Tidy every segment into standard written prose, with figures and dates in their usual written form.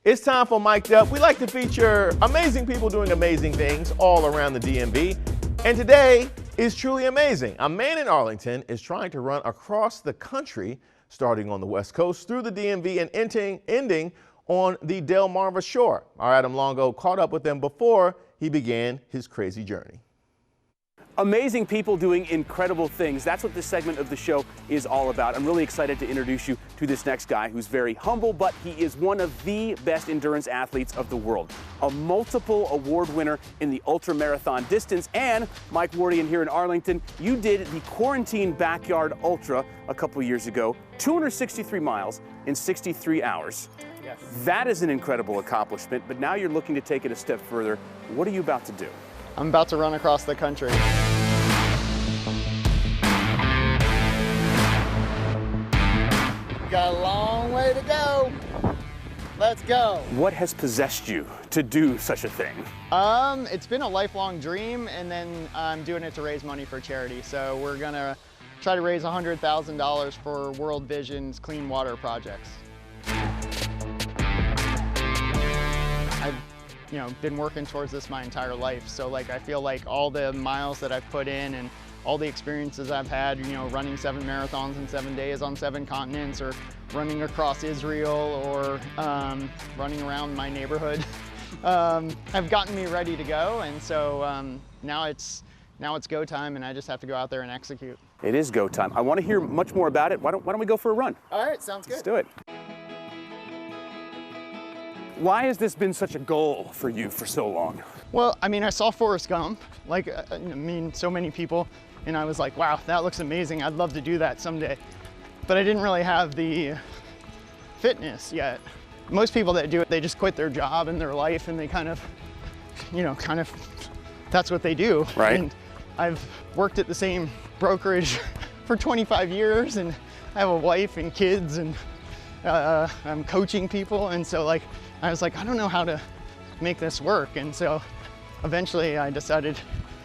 It's time for Mic'd Up. We like to feature amazing people doing amazing things all around the DMV. And today is truly amazing. A man in Arlington is trying to run across the country, starting on the West Coast through the DMV and ending on the Delmarva shore. Our Adam Longo caught up with him before he began his crazy journey. Amazing people doing incredible things. That's what this segment of the show is all about. I'm really excited to introduce you to this next guy who's very humble, but he is one of the best endurance athletes of the world. A multiple award winner in the ultra marathon distance. And Mike Wardian here in Arlington, you did the Quarantine Backyard Ultra a couple years ago, 263 miles in 63 hours. Yes. That is an incredible accomplishment, but now you're looking to take it a step further. What are you about to do? I'm about to run across the country. Got a long way to go. Let's go. What has possessed you to do such a thing? It's been a lifelong dream, and then I'm doing it to raise money for charity. So we're gonna try to raise $100,000 for World Vision's clean water projects. I've been working towards this my entire life. So I feel like all the miles that I've put in and all the experiences I've had, running 7 marathons in 7 days on 7 continents, or running across Israel, or running around my neighborhood, have gotten me ready to go. And so now it's go time, and I just have to go out there and execute. It is go time. I want to hear much more about it. Why don't we go for a run? All right, sounds good. Let's do it. Why has this been such a goal for you for so long? Well, I saw Forrest Gump, so many people, and I was like, wow, that looks amazing. I'd love to do that someday. But I didn't really have the fitness yet. Most people that do it, they just quit their job and their life, and they kind of, that's what they do. Right. And I've worked at the same brokerage for 25 years, and I have a wife and kids, and I'm coaching people, and so I was like, I don't know how to make this work. And so eventually I decided,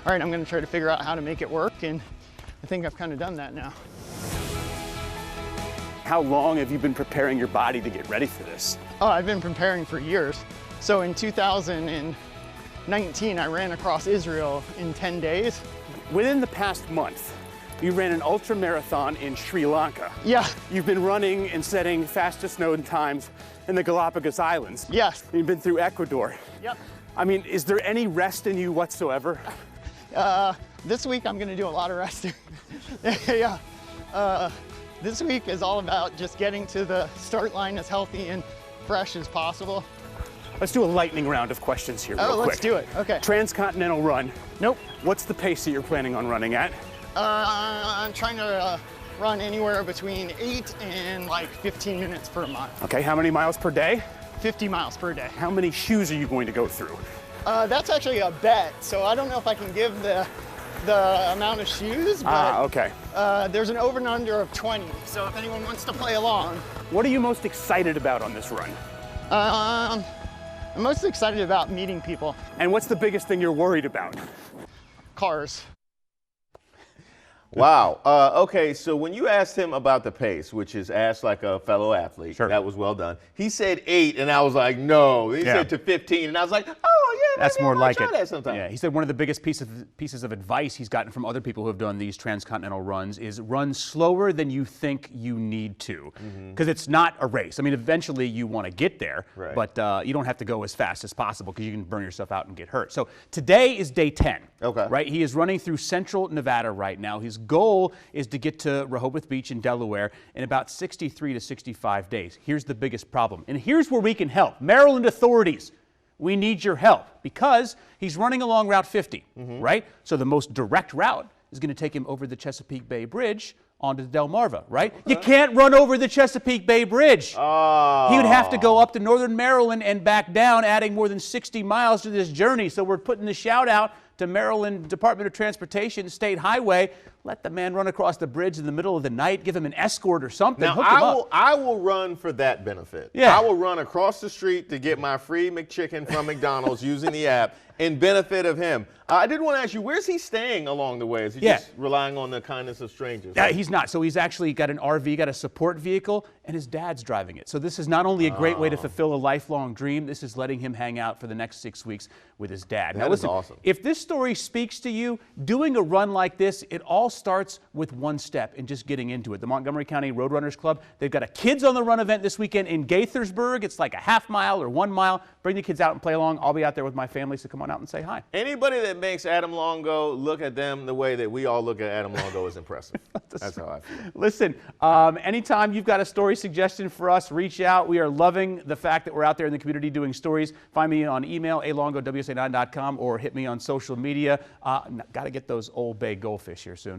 all right, I'm gonna try to figure out how to make it work, and I think I've kind of done that now. How long have you been preparing your body to get ready for this? Oh, I've been preparing for years. So in 2019, I ran across Israel in 10 days. Within the past month, you ran an ultra marathon in Sri Lanka. Yeah. You've been running and setting fastest known times in the Galapagos Islands. Yes. You've been through Ecuador. Yep. Is there any rest in you whatsoever? This week I'm gonna do a lot of resting. Yeah. This week is all about just getting to the start line as healthy and fresh as possible. Let's do a lightning round of questions here real quick. Let's do it, okay. Transcontinental run. Nope. What's the pace that you're planning on running at? I'm trying to run anywhere between 8 and 15 minutes per mile. Okay, how many miles per day? 50 miles per day. How many shoes are you going to go through? That's actually a bet, so I don't know if I can give the amount of shoes, but okay. There's an over and under of 20, so if anyone wants to play along. What are you most excited about on this run? I'm most excited about meeting people. And what's the biggest thing you're worried about? Cars. Wow. Okay, so when you asked him about the pace, which is asked like a fellow athlete, sure, that was well done. He said 8, and I was like, no. He said to 15, and I was like, oh, yeah, that's more like it. That sometime. Yeah, he said one of the biggest pieces of advice he's gotten from other people who have done these transcontinental runs is run slower than you think you need to, because it's not a race. Eventually you want to get there, right, but you don't have to go as fast as possible, because you can burn yourself out and get hurt. So today is day 10. Okay. Right? He is running through central Nevada right now. His goal is to get to Rehoboth Beach in Delaware in about 63 to 65 days. Here's the biggest problem, and here's where we can help. Maryland authorities, we need your help, because he's running along Route 50, right? So the most direct route is going to take him over the Chesapeake Bay Bridge onto the Delmarva, right? Okay. You can't run over the Chesapeake Bay Bridge. Oh. He would have to go up to northern Maryland and back down, adding more than 60 miles to this journey. So we're putting the shout out to Maryland Department of Transportation State Highway. let the man run across the bridge in the middle of the night, give him an escort or something. Now, Hook him up. I will run for that benefit. Yeah. I will run across the street to get my free McChicken from McDonald's using the app in benefit of him. I did want to ask you, where's he staying along the way? Is he just relying on the kindness of strangers? He's not. So he's actually got an RV, got a support vehicle, and his dad's driving it. So this is not only a great way to fulfill a lifelong dream, this is letting him hang out for the next 6 weeks with his dad. Now listen, awesome. If this story speaks to you, doing a run like this, it all starts with one step in just getting into it. The Montgomery County Roadrunners Club, they've got a Kids on the Run event this weekend in Gaithersburg. It's like a half mile or 1 mile. Bring the kids out and play along. I'll be out there with my family, so come on out and say hi. Anybody that makes Adam Longo look at them the way that we all look at Adam Longo is impressive. That's how I feel. Listen, anytime you've got a story suggestion for us, reach out. We are loving the fact that we're out there in the community doing stories. Find me on email, alongo@wsa9.com, or hit me on social media. Got to get those Old Bay goldfish here soon.